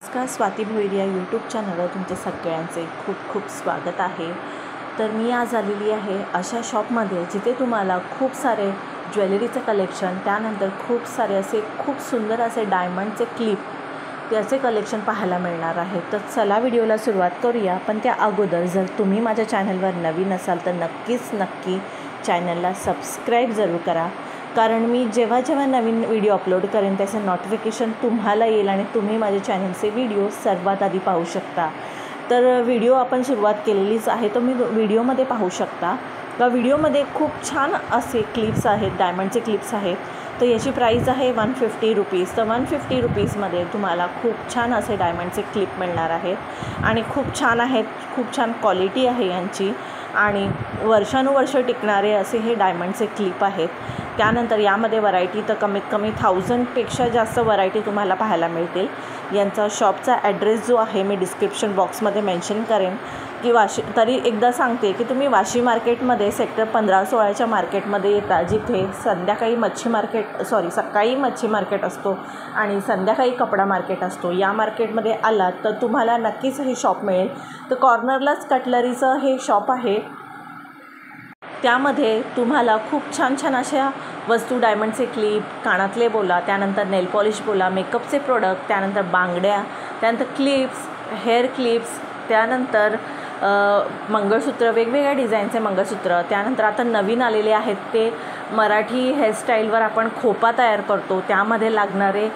नमस्कार, स्वाती भोईर या यूट्यूब चॅनलवर तुमचे सगळ्यांचे खूप खूप स्वागत आहे। तर मी आज आलेली आहे अशा शॉपमध्ये जिथे तुम्हाला खूप सारे ज्वेलरीचे कलेक्शन, त्यानंतर खूप सारे असे खूप सुंदर असे डायमंडचे क्लिप याचे कलेक्शन पाहायला मिळणार आहे। तर चला व्हिडिओला सुरुवात करूया। पण त्या अगोदर जर तुम्ही माझ्या चॅनलवर नवीन असाल तर नक्की चॅनलला सबस्क्राईब जरूर करा, कारण मी जेव्हा नवीन व्हिडिओ अपलोड करेन त्याचं नोटिफिकेशन तुम्हाला येईल आणि तुम्ही माझ्या चॅनलचे व्हिडिओ सर्वात आधी पाहू शकता। तर व्हिडिओ आपण सुरुवात केलेलीच आहे, तर मी व्हिडिओमध्ये पाहू शकता का व्हिडिओमध्ये खूप छान असे क्लिप्स आहेत, डायमंडचे क्लिप्स आहेत। तर याची प्राईस आहे 150 रुपीज। तर 150 रुपीजमध्ये तुम्हाला खूप छान असे डायमंडचे क्लिप मिळणार आहेत आणि खूप छान आहेत, खूप छान क्वालिटी आहे यांची आणि वर्षानुवर्ष टिकणारे असे हे डायमंडचे क्लिप आहेत। त्यानंतर यामध्ये व्हरायटी तर कमीत कमी 1000पेक्षा जास्त व्हरायटी तुम्हाला पाहायला मिळतील। यांचा शॉपचा ॲड्रेस जो आहे मी डिस्क्रिप्शन बॉक्समध्ये मेन्शन करेन की तरी एकदा सांगते की तुम्ही वाशी मार्केटमध्ये सेक्टर 15-16च्या मार्केटमध्ये येता, जिथे सकाळी मच्छी मार्केट असतो आणि संध्याकाळी कपडा मार्केट असतो। या मार्केटमध्ये आलात तर तुम्हाला नक्कीच हे शॉप मिळेल। तर कॉर्नरलाच कटलरीचं हे शॉप आहे, त्यामध्ये तुम्हाला खूप छान अशा वस्तू, डायमंडचे क्लिप, कानातले बोला, त्यानंतर नेल पॉलिश बोला, मेकअपचे प्रोडक्ट, त्यानंतर बांगड्या, त्यानंतर क्लिप्स, हेअर क्लिप्स, त्यानंतर मंगळसूत्र, वेगवेगळ्या डिझाईनचे मंगळसूत्र, त्यानंतर आता नवीन आलेले आहेत ते मराठी हेअरस्टाईलवर आपण खोपा तयार करतो त्यामध्ये लागणारे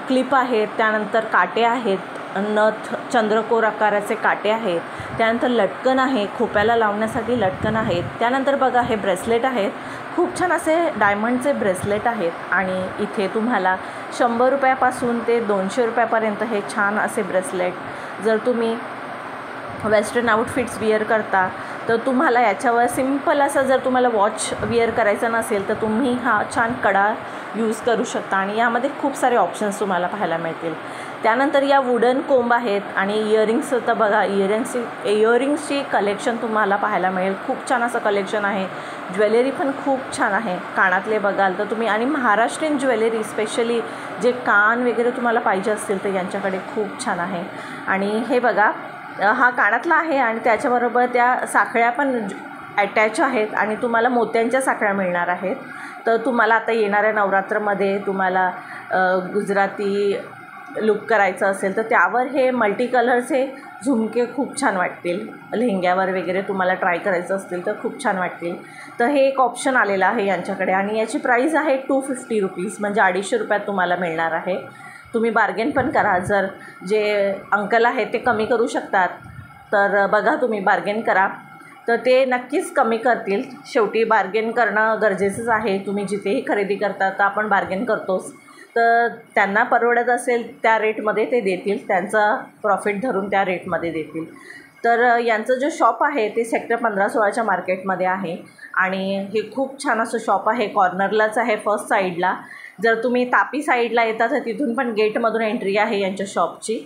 क्लिप आहेत, त्यानंतर काटे आहेत, नथ, चंद्रकोर आकाराचे काटे आहेत, त्यानंतर लटकन आहे, खोप्याला लावण्यासाठी लटकन आहेत, त्यानंतर बघा हे ब्रेसलेट आहेत, खूप छान असे डायमंडचे ब्रेसलेट आहेत आणि इथे तुम्हाला 100 रुपयापासून ते 200 रुपयापर्यंत हे छान असे ब्रेसलेट जर तुम्ही वेस्टर्न आउटफिट्स विअर करता तर तुम्हाला याच्यावर सिंपल असं जर तुम्हाला वॉच विअर करायचा नसेल तर तुम्ही हा छान कडा यूज करू शकता आणि यामध्ये खूप सारे ऑप्शन्स तुम्हाला पाहायला मिळतील। त्यानंतर या वुडन कोंब आहेत आणि इयरिंग्स, तर बघा इयरिंग्सची कलेक्शन तुम्हाला पाहायला मिळेल। खूप छान असं कलेक्शन आहे, ज्वेलरी पण खूप छान आहे। कानातले बघाल तर तुम्ही आणि महाराष्ट्रीयन ज्वेलरी स्पेशली जे कान वगैरे तुम्हाला पाहिजे असतील तर यांच्याकडे खूप छान आहे। आणि हे बघा हा कानातला आहे आणि त्याच्याबरोबर त्या साखळ्या पण अटॅच आहेत आणि तुम्हाला मोत्यांच्या साखळ्या मिळणार आहेत। तर तुम्हाला आता येणाऱ्या नवरात्रमध्ये तुम्हाला गुजराती लुक करायचं असेल तर त्यावर हे मल्टी कलरचे झुमके खूप छान वाटतील, लेहंग्यावर वगैरे तुम्हाला ट्राय करायचं असतील तर खूप छान वाटतील। तर हे एक ऑप्शन आलेलं आहे यांच्याकडे आणि याची प्राईस आहे 250 रुपीज, म्हणजे 250 रुपयात तुम्हाला मिळणार आहे। तुम्ही बार्गेन पण करा, जर जे अंकल आहेत ते कमी करू शकतात तर बघा तुम्ही बार्गेन करा तर ते नक्कीच कमी करतील। शेवटी बार्गेन करणं गरजेचंच आहे, तुम्ही जिथेही खरेदी करता तर आपण बार्गेन करतोच, तर त्यांना परवडत असेल त्या रेटमध्ये ते देतील, त्यांचा प्रॉफिट धरून त्या रेटमध्ये देतील। तर यांचं जे शॉप आहे ते सेक्टर 15-16च्या मार्केटमध्ये आहे आणि हे खूप छान असं शॉप आहे, कॉर्नरलाच आहे फर्स्ट साईडला। जर तुम्ही तापी साईडला येता तर तिथून पण गेटमधून एंट्री आहे यांच्या शॉपची।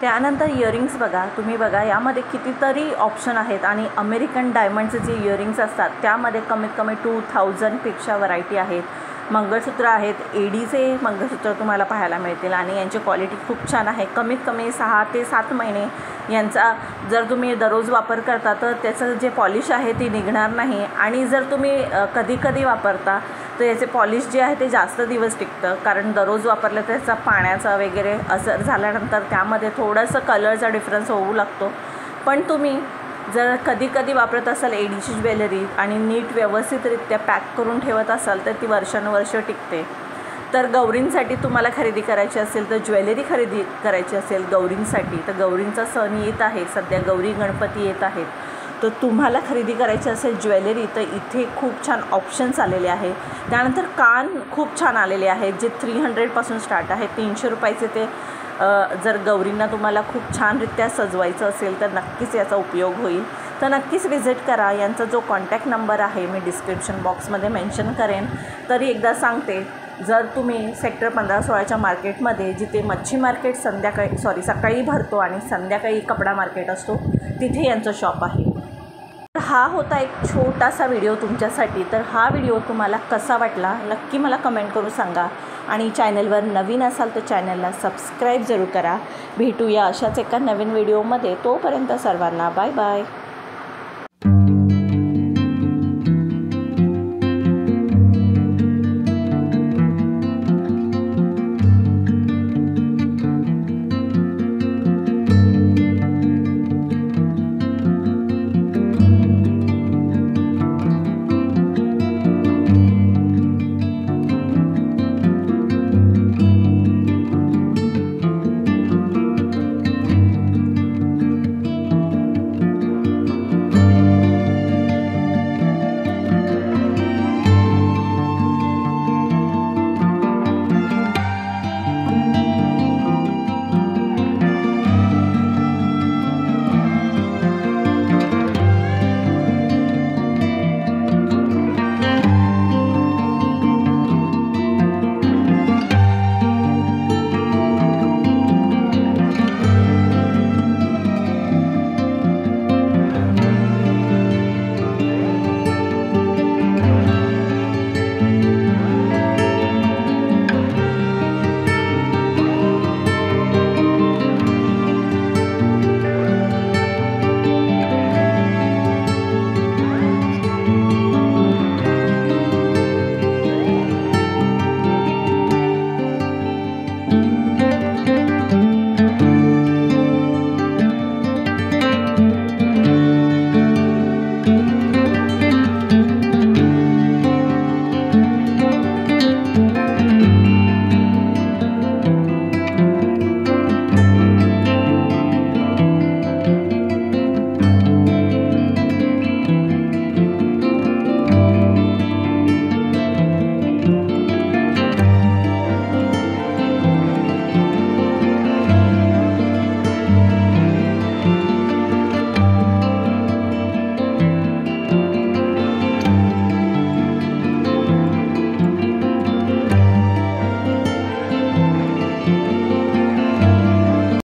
त्यानंतर इयरिंग्स बघा, तुम्ही बघा यामध्ये कितीतरी ऑप्शन आहेत आणि अमेरिकन डायमंडचे जे इयरिंग्स असतात त्यामध्ये कमीत कमी 2000पेक्षा व्हरायटी आहेत. मंगळसूत्र आहेत, एडीचे मंगळसूत्र तुम्हाला पाहायला मिळतील आणि यांची क्वालिटी खूप छान आहे. कमीत कमी 6 ते 7 महिने यांचा जर तुम्ही दररोज वापर करता तर त्याचं जे पॉलिश आहे ती निघणार नाही आणि जर तुम्ही कधी कधी वापरता तर याचे पॉलिश जे आहे ते जास्त दिवस टिकतं, कारण दररोज वापरलं तर त्याचा पाण्याचा वगैरे असर झाल्यानंतर त्यामध्ये थोडंसं कलरचा डिफरन्स होऊ लागतो. पण तुम्ही जर कधी कधी वापरत असाल एडीची ज्वेलरी आणि नीट व्यवस्थितरित्या पॅक करून ठेवत असाल तर ती वर्षानुवर्ष टिकते. तर गौरींसाठी तुम्हाला खरेदी करायची असेल तर ज्वेलरी खरेदी करायची असेल गौरींसाठी, तर गौरींचा सण येत आहे, सध्या गौरी गणपती येत आहेत, तर तुम्हाला खरेदी करायची असेल ज्वेलरी तर इथे खूप छान ऑप्शन्स आलेले आहे. त्यानंतर कान खूप छान आलेले आहेत जे 300पासून स्टार्ट आहे. 300 रुपयाचे ते जर गौरींना तुम्हाला खूप छानरित्या सजवायचं असेल तर नक्कीच याचा उपयोग होईल. तर नक्कीच विजिट करा. यांचा जो कॉन्टॅक्ट नंबर आहे मी डिस्क्रिप्शन बॉक्समध्ये मेन्शन करेन. तरी एकदा सांगते, जर तुम्ही सेक्टर 15-16च्या मार्केटमध्ये, जिथे मच्छी मार्केट सकाळी भरतो आणि संध्याकाळी कपडा मार्केट असतो, तिथे यांचं शॉप आहे. हा होता एक छोटासा व्हिडिओ तुमच्यासाठी. तर हा व्हिडिओ तुम्हाला कसा वाटला नक्की मला कमेंट करून सांगा आणि चॅनलवर नवीन असाल तर चॅनलला सबस्क्राईब जरूर करा. भेटूया अशाच एका नवीन व्हिडिओमध्ये. तोपर्यंत सर्वांना बाय बाय.